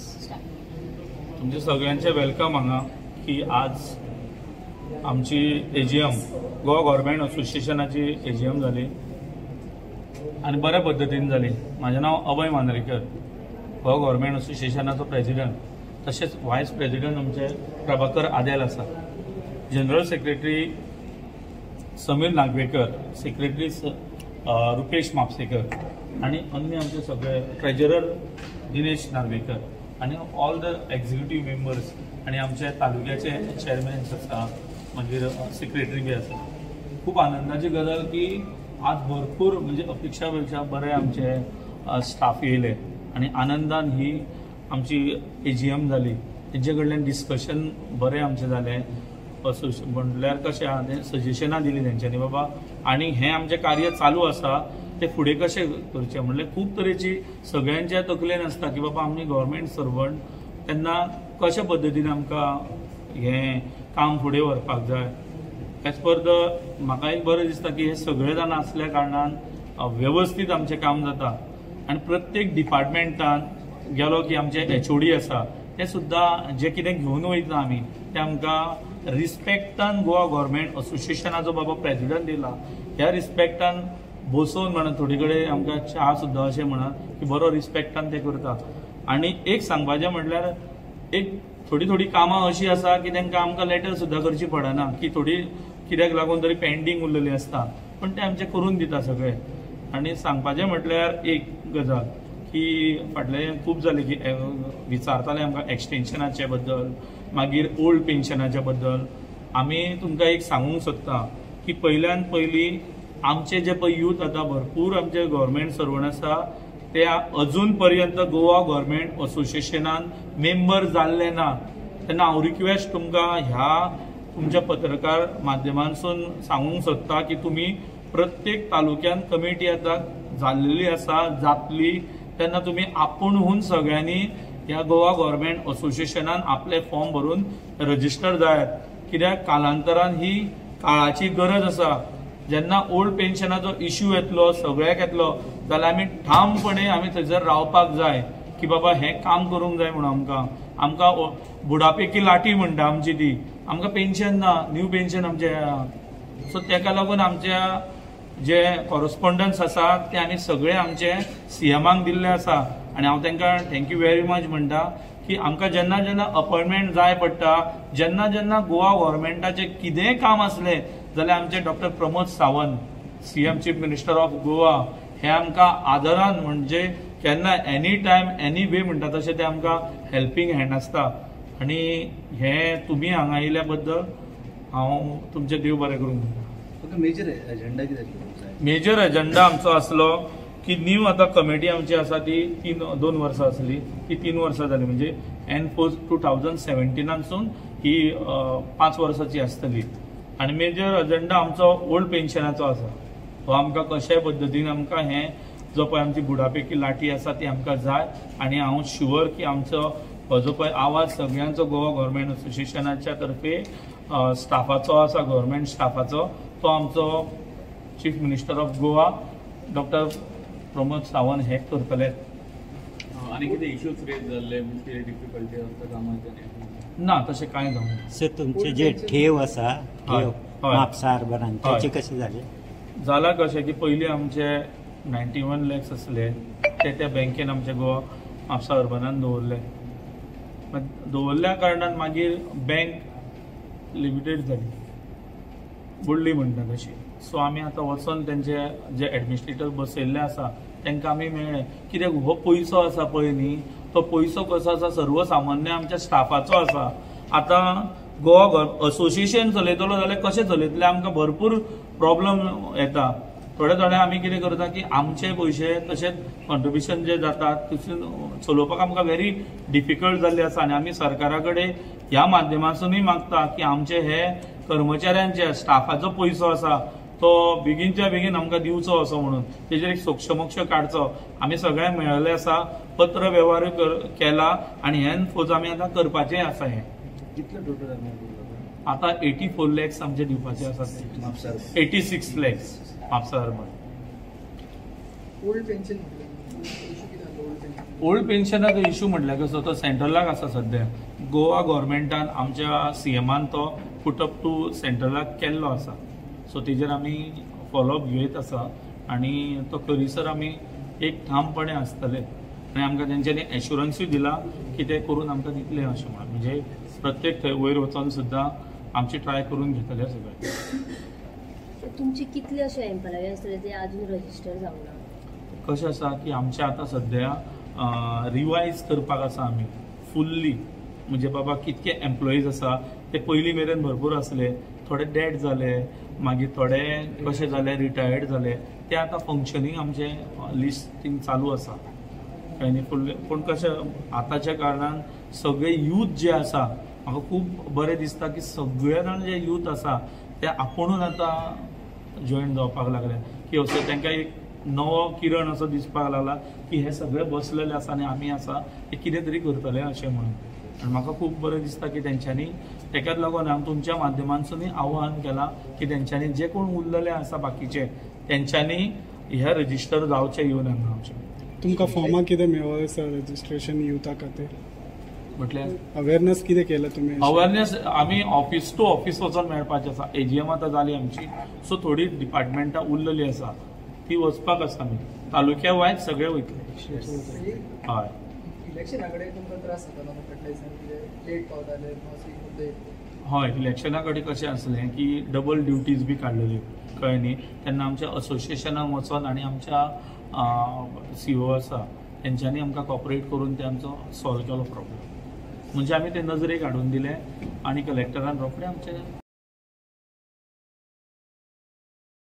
तुमचे सगळ्यांचे वेलकम हांगा की आज आमची एजीएम गोवा गव्हर्नमेंट असोसिएशनाची एजीएम जाली आणि बऱ्या पद्धतीन जाली। माझे नाव अभय मांद्रेकर, गोवा गव्हर्नमेंट असोसिएशनाचो प्रेसिडेंट, तसेच व्हायस प्रेसिडेंट आमचे प्रभाकर आदेल आसा, general secretary Sameer Nagvekar, secretary Rupesh Mhapsekar आणि अन्य आमचे सगळे ट्रेजरर दिनेश नार्वेकर आणि ऑल द एक्झिक्युटिव्ह मेंबर्स आणि आमचे तालुक्याचे चेअरमॅन्स आसा, मागीर सेक्रेटरी बी आसा। खूप आनंदाची गजाल की आज भरपूर म्हणजे अपेक्षापेक्षा बरे आमचे स्टाफ येयले आणि आनंदान ही आमची एजीएम जाली। तेंचे कडल्यान डिस्कशन बरे आमचे जाले, म्हटल्यार कशें आहा ते सजेशनां दिली तेंच्यांनी बाबा आणि हे आमचे कार्य चालू आसा ते फुडें कशें करचें, म्हणल्यार खूब तरेची सगळ्यांच्या तकलेन आसता की बाबा आमी गव्हर्नमेंट सर्वंट तेन्ना कशा पद्दतीन आमकां हें काम फुडें व्हरपाक जाय। एज पर द म्हाका एक बरें दिसता की हे सगळे जाण आसल्या कारणान वेवस्थीत आमचें काम जाता आनी प्रत्येक डिपार्टमेंटान गेलो की आमचे HOD आसा ते सुद्दां जे कितें घेवन वयता आमी ते आमकां रिस्पेक्टान गोवा गव्हर्नमेंट असोसिएशनाचो बाबा प्रेसिडेंट दिला, ह्या रिस्पेक्टान बसोवन म्हणून थोडी कडेन आमकां च्या सुद्दां अशें म्हणून की बरो रिस्पेक्टान ते करता। आनी एक सांगपाचें म्हटल्यार एक थोडी कामां अशी आसा की तांकां आमकां लेटर सुद्दां करची पडना, की थोडी कित्याक लागून तरी पेंडींग उरलेली आसता पण ते आमचे करून दिता सगळे। आनी सांगपाचें म्हटल्यार एक गजाल की फाटले खूब जाले की विचारताले आमकां एक्सटेंशनाचे बद्दल, मागीर ओल्ड पेन्शनाच्या बद्दल। आमी तुमकां एक सांगूंक सोदता की पयल्यान पयली आमचे जे पळय यूथ आता भरपूर आमचे गव्हर्नमेंट सर्वंट आसा ते अजून पर्यंत गोवा गव्हर्नमेंट असोसिएशनान मेंबर जाल्ले ना। तेन्ना हांव रिक्वेस्ट तुमकां ह्या तुमच्या पत्रकार माध्यमांतसून सांगूंक सोदता की तुमी प्रत्येक तालुक्यान कमिटी आता जाल्लेली आसा, जातली तेन्ना तुमी आपुणहून सगळ्यांनी ह्या गोवा गव्हर्नमेंट असोसिएशनान आपले फॉर्म भरून रजिस्टर जायात, कित्याक कालांतरान ही काळाची गरज आसा। जेन्ना ओल्ड पेन्शनाचो इश्यू येतलो सगळ्याक येतलो जाल्यार आमी ठामपणे आमी थंयसर रावपाक जाय की बाबा हें काम करूंक जाय म्हणून आमकां बुढापे की लाठी म्हणटा आमची ती, आमकां पेन्शन ना, न्यू पेन्शन आमचे। सो तेका लागून आमच्या जे कॉरस्पॉन्डन्स आसा ते आमी सगळे आमचे CMाक दिल्ले आसा आनी हांव तांकां थँक्यू व्हेरी मच म्हणटा की आमकां जेन्ना जेन्ना अपॉइंटमेंट जाय पडटा, जेन्ना जेन्ना गोवा गव्हर्नमेंटाचें कितेंय काम आसलें जाल्यार आमचे doctor Pramod Sawant, CM chief minister of Goa, हे आमकां आदरान म्हणजे केन्ना एनी टायम एनी वे म्हणटा तशें ते आमकां हेल्पिंग हँड आसता। आनी हे तुमी हांगा आयिल्ल्या बद्दल हांव तुमचे देव बरें करूंक म्हणटा। मेजर एजेंडा कितें? मेजर एजेंडा आमचो आसलो की न्यू आता कमिटी आमची आसा ती 2 वर्सां आसली, ती 3 वर्सां जाली, म्हणजे एनफोर्स 2017 ही 5 वर्सांची आसतली। आनी मेजर एजेंडा आमचो ओल्ड पेन्शनाचो आसा, हो आमकां कशा पद्दतीन आमकां हें जो पळय आमची बुढापे की लाठी आसा ती आमकां जाय। आनी हांव शुअर की आमचो हो जो पळय आवाज सगळ्यांचो गोवा गव्हर्नमेंट असोसिएशनाच्या तर्फे स्टाफाचो आसा, गव्हर्नमेंट स्टाफाचो, तो आमचो chief minister of Goa doctor Pramod Sawant हे करतले। आनी कितें इश्यूज रेज जाल्ले, डिफिकल्टी आसता कामाचे? ना, तशें कांय जावना सर। तुमचे जे ठेव आसा म्हापसा अर्बनान त्याचे कशें जाले? जाला कशें की पयलीं आमचे 91 लॅक्स आसले ते त्या बँकेन आमच्या गोवा म्हापसा अर्बनान दवरल्या कारणान मागीर बँक लिमिटेड जाली, बुडली म्हणटा तशी। सो आमी आतां वचून तेंचे जे एडमिनिस्ट्रेटर बसयल्ले आसा तांकां आमी मेळ्ळे, कित्याक हो पयसो आसा पळय न्ही, तो पयसो कसो आसा सर्वसामान्य आमच्या स्टाफाचो आसा। आतां गोवा असोसिएशन चलयतलो जाल्यार कशें चलयतले, आमकां भरपूर प्रॉब्लम येता। थोडे आमी कितें करता की आमचे पयशे तशेंच कॉन्ट्रिब्युशन जे जाता तितून चलोवपाक आमकां व्हेरी डिफिकल्ट जाल्ले आसा आनी आमी सरकारा कडेन ह्या माध्यमांतसूनय मागता की आमचे हे कर्मचाऱ्यांचे स्टाफाचो पयसो आसा तो बेगीनच्या बेगीन आमकां दिवचो असो म्हणून तेजेर एक सोक्षमोक्ष काडचो। आमी सगळ्यांक मेळ्ळेले आसा, पत्र व्यवहार केला आनी हेन फोज आमी आतां करपाचें आसा। हे कितले टोटल आतां 84 लॅक्स आमचे दिवपाचे आसा, 86 lakhs Mapusa urban. Old pension old पेन्शनाचो इश्यू म्हटल्यार कसो तो सेंट्रलाक आसा सध्या. गोवा गव्हर्मेंटान आमच्या सीएमान तो पुट अप टू सेंट्रलाक केल्लो आसा. सो तेजेर आमी फॉलोअप घेयत आसा आनी तो खरीसर आमी एक ठामपणे आसतले आनी आमकां तेंच्यांनी एश्युरन्सूय दिला की ते करून आमकां दितले अशें म्हणून. म्हणजे प्रत्येक थंय वयर वचोन सुद्दां आमची ट्राय करून घेतले सगळे. तुमचे कितले अशे एम्प्लॉय आसतले जे अजून रजिस्टर जावना? कशें आसा की आमचे आतां सद्या रिवायज करपाक आसा आमी फुल्ली. म्हणजे बाबा कितके एम्प्लॉईज आसा ते पयलीं मेरेन भरपूर आसले, थोडे डेड जाले, मागीर थोडे कशे जाले रिटायर्ड जाले, ते आतां फंक्शनींग आमचें लिस्टिंग चालू आसा. आनी पूण कशें आतांच्या कारणान सगळे यूथ जे आसा म्हाका खूब बरें दिसता की सगळे जाण जे यूथ आसा ते आपुणूच आतां जॉयन जावपाक लागले की असो तांकां एक नवो किरण असो दिसपाक लागला की हे सगळे बसलेले आसा आनी आमी आसा हे कितें तरी करतले अशें म्हणून. आनी म्हाका खूब बरें दिसता की तेंच्यांनी तेकाच लागून हांव तुमच्या माध्यमांतसूनय आव्हान केलां की तेंच्यांनी जे कोण उरलेले आसा बाकीचे तेंच्यांनी ह्या रजिस्टर जावचे येवन हांगा आमचे. तुमकां फॉर्मां कितें मेळ्ळो आसा रजिस्ट्रेशन युथा खातीर? म्हटल्यार अवेरनेस कितें केला तुमी? अवेरनेस आमी ऑफिस टू ऑफिस वचोन मेळपाचें आसा. एजीएम आतां जाली आमची, सो थोडी डिपार्टमेंटां उरलेली आसा ती वचपाक आसा. आमी तालुक्या वायज सगळे वयतले. हय. इलेक्शना कडेन तुमकां त्रास जातालो फर्टिलायझर कितें लेट पावताले मातशी मुद्दे? हय, इलेक्शना कडेन कशें आसलें की डबल ड्युटीज बी काडलेली कळ्ळें न्ही. तेन्ना आमच्या असोसिएशनाक वचोन आनी आमच्या सीओ आसा तेंच्यांनी आमकां कॉपरेट करून ते आमचो सॉल्व केलो प्रॉब्लेम. म्हणजे आमी ते नजरेक हाडून दिले आनी कलेक्टरान रोखडें आमचें